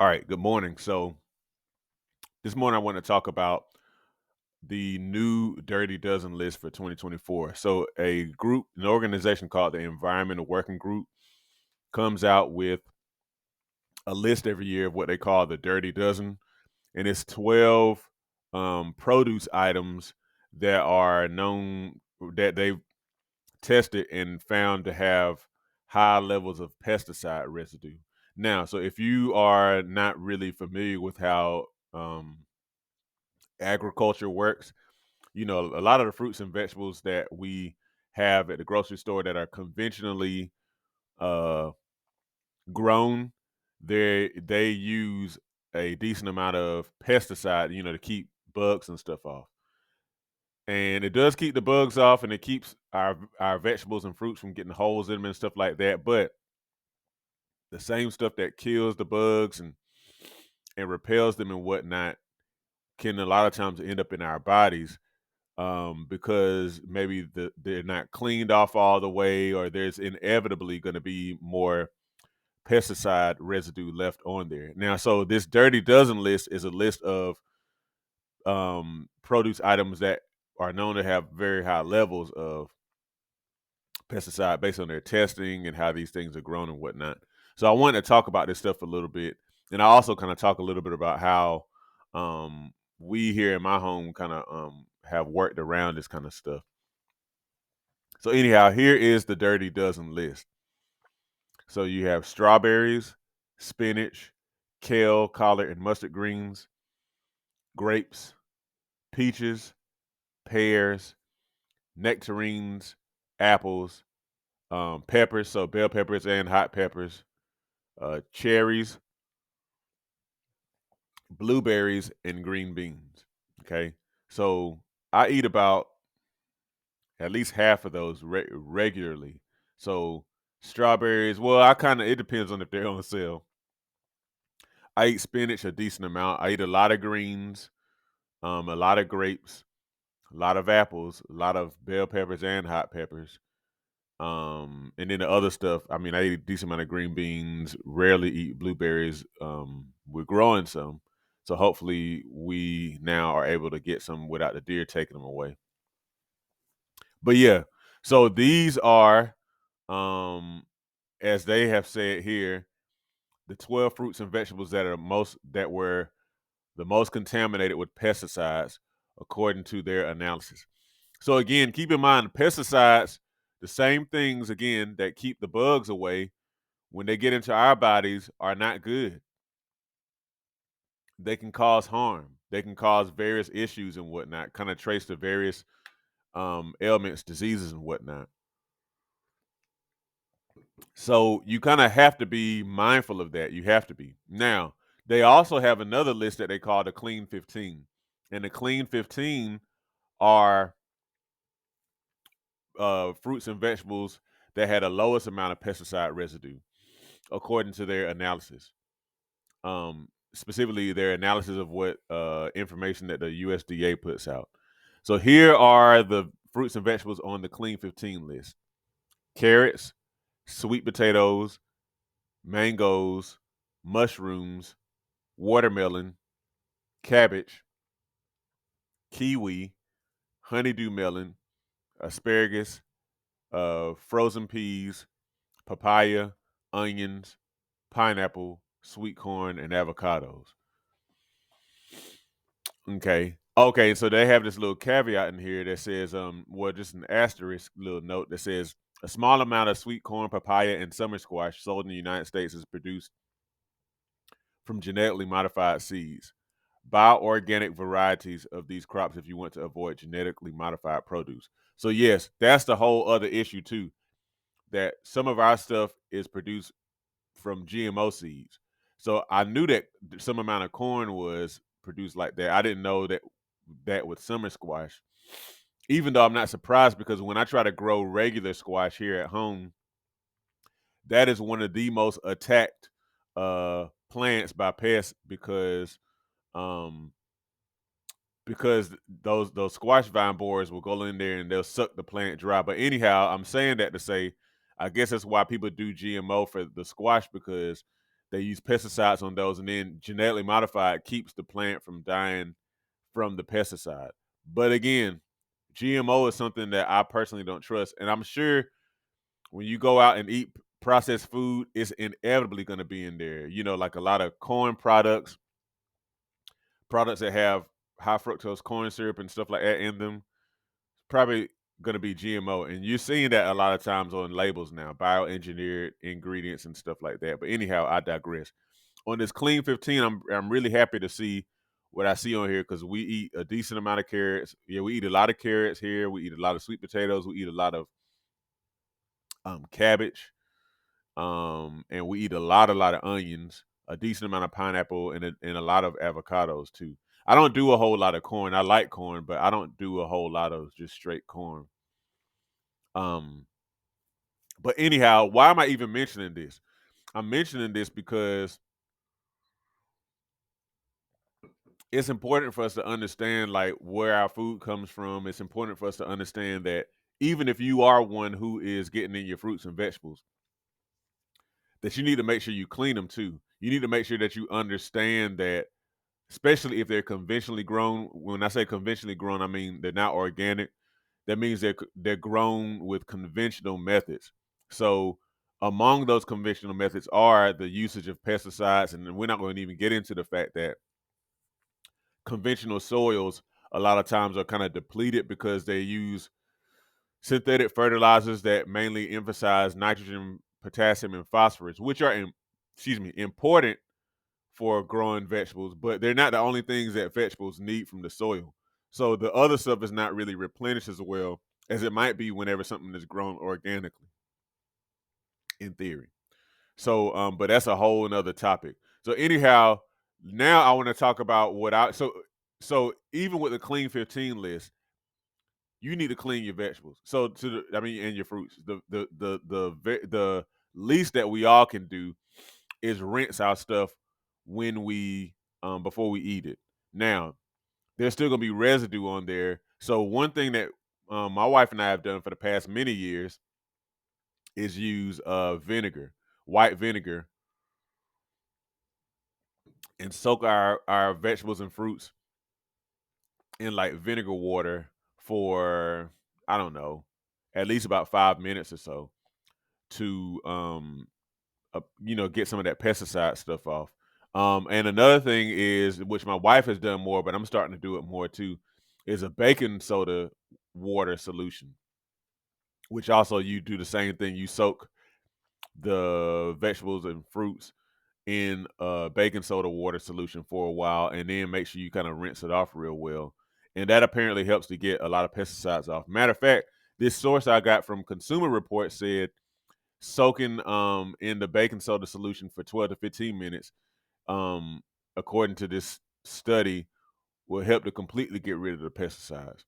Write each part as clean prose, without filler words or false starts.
All right, good morning. So this morning I want to talk about the new Dirty Dozen list for 2024. So an organization called the Environmental Working Group comes out with a list every year of what they call the Dirty Dozen, and it's 12 produce items that are known that they've tested and found to have high levels of pesticide residue. Now, so if you are not really familiar with how agriculture works, a lot of the fruits and vegetables that we have at the grocery store that are conventionally uh, grown, they use a decent amount of pesticide, to keep bugs and stuff off. And it does keep the bugs off, and it keeps our vegetables and fruits from getting holes in them and stuff like that. But the same stuff that kills the bugs and repels them and whatnot can a lot of times end up in our bodies, because maybe they're not cleaned off all the way, or there's inevitably going to be more pesticide residue left on there. Now, so this Dirty Dozen list is a list of produce items that are known to have very high levels of pesticide based on their testing and how these things are grown and whatnot. So I wanted to talk about this stuff a little bit, and I also kind of talk a little bit about how we here in my home kind of have worked around this kind of stuff. So anyhow, here is the Dirty Dozen list. So you have strawberries, spinach, kale, collard, and mustard greens, grapes, peaches, pears, nectarines, apples, peppers, so bell peppers and hot peppers, cherries, blueberries, and green beans. Okay, so I eat about at least half of those regularly. So strawberries, well, it depends on if they're on sale. I eat spinach a decent amount. I eat a lot of greens, a lot of grapes, a lot of apples, a lot of bell peppers and hot peppers. And then the other stuff, I mean, I eat a decent amount of green beans, rarely eat blueberries. We're growing some. So hopefully we now are able to get some without the deer taking them away. But yeah, so these are, um, as they have said here, the 12 fruits and vegetables that were the most contaminated with pesticides, according to their analysis. So again, keep in mind, pesticides, the same things again that keep the bugs away, when they get into our bodies, are not good. They can cause harm. They can cause various issues and whatnot, kind of trace to various ailments, diseases, and whatnot. So you kind of have to be mindful of that. You have to be. Now, they also have another list that they call the Clean 15. And the Clean 15 are fruits and vegetables that had the lowest amount of pesticide residue, according to their analysis. Specifically, their analysis of what information that the USDA puts out. So here are the fruits and vegetables on the Clean 15 list: carrots, sweet potatoes, mangoes, mushrooms, watermelon, cabbage, kiwi, honeydew melon, asparagus, frozen peas, papaya, onions, pineapple, sweet corn, and avocados. Okay. Okay, so they have this little caveat in here that says, just an asterisk little note that says a small amount of sweet corn, papaya, and summer squash sold in the United States is produced from genetically modified seeds. Buy organic varieties of these crops if you want to avoid genetically modified produce. So yes, that's the whole other issue too, that some of our stuff is produced from GMO seeds. So I knew that some amount of corn was produced like that. I didn't know that with summer squash. Even though I'm not surprised, because when I try to grow regular squash here at home, that is one of the most attacked plants by pests, um because those squash vine borers will go in there and they'll suck the plant dry. But anyhow, I'm saying that to say, I guess that's why people do GMO for the squash, because they use pesticides on those, and then genetically modified keeps the plant from dying from the pesticide. But again, GMO is something that I personally don't trust, and I'm sure when you go out and eat processed food, it's inevitably going to be in there. You know, like a lot of corn products, products that have high fructose corn syrup and stuff like that in them, probably going to be GMO. And you're seeing that a lot of times on labels now, bioengineered ingredients and stuff like that. But anyhow, I digress. On this Clean 15, I'm really happy to see what I see on here because we eat a decent amount of carrots. Yeah, we eat a lot of carrots here. We eat a lot of sweet potatoes. We eat a lot of cabbage. And we eat a lot of onions, a decent amount of pineapple, and a lot of avocados too. I don't do a whole lot of corn. I like corn, but I don't do a whole lot of just straight corn. Um, but anyhow, why am I even mentioning this? I'm mentioning this because it's important for us to understand like where our food comes from. It's important for us to understand that even if you are one who is getting in your fruits and vegetables, that you need to make sure you clean them too. You need to make sure that you understand that, especially if they're conventionally grown. When I say conventionally grown, I mean they're not organic. That means they're grown with conventional methods. So among those conventional methods are the usage of pesticides, and we're not going to even get into the fact that conventional soils a lot of times are kind of depleted because they use synthetic fertilizers that mainly emphasize nitrogen, potassium, and phosphorus, which are important for growing vegetables, but they're not the only things that vegetables need from the soil. So the other stuff is not really replenished as well as it might be whenever something is grown organically, in theory. So, but that's a whole another topic. So anyhow, now I want to talk about so even with the Clean 15 list, you need to clean your vegetables. So and your fruits. The least that we all can do is rinse our stuff when we before we eat it. Now, there's still gonna be residue on there. So one thing that my wife and I have done for the past many years is use vinegar, white vinegar, and soak our vegetables and fruits in like vinegar water for, I don't know, at least about 5 minutes or so to get some of that pesticide stuff off. And another thing is, which my wife has done more, but I'm starting to do it more too, is a baking soda water solution, which also you do the same thing. You soak the vegetables and fruits in a baking soda water solution for a while, and then make sure you kind of rinse it off real well. And that apparently helps to get a lot of pesticides off. Matter of fact, this source I got from Consumer Reports said soaking in the baking soda solution for 12 to 15 minutes, um, according to this study, will help to completely get rid of the pesticides.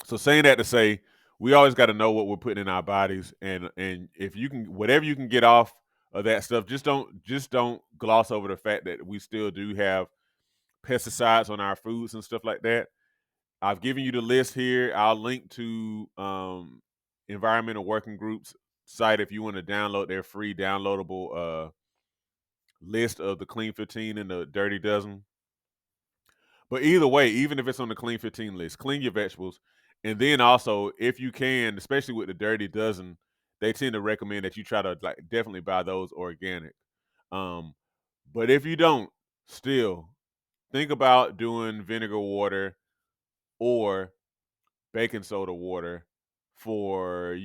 So saying that to say, we always got to know what we're putting in our bodies, and if you can, whatever you can get off of that stuff, just don't gloss over the fact that we still do have pesticides on our foods and stuff like that. I've given you the list here. I'll link to Environmental Working Group's site if you want to download their free downloadable list of the Clean 15 and the Dirty Dozen. But either way, even if it's on the Clean 15 list, clean your vegetables. And then also, if you can, especially with the Dirty Dozen, they tend to recommend that you try to like definitely buy those organic. Um, but if you don't, still think about doing vinegar water or baking soda water for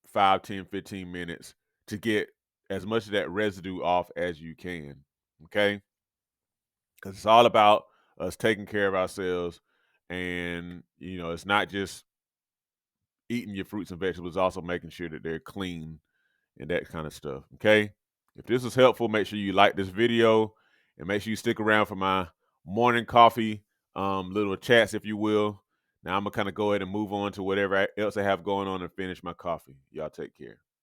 5, 10, 15 minutes to get as much of that residue off as you can. Okay, because it's all about us taking care of ourselves, and it's not just eating your fruits and vegetables, also making sure that they're clean and that kind of stuff. Okay, if this was helpful, make sure you like this video and make sure you stick around for my morning coffee little chats, if you will. Now I'm gonna kind of go ahead and move on to whatever else I have going on and finish my coffee. Y'all take care.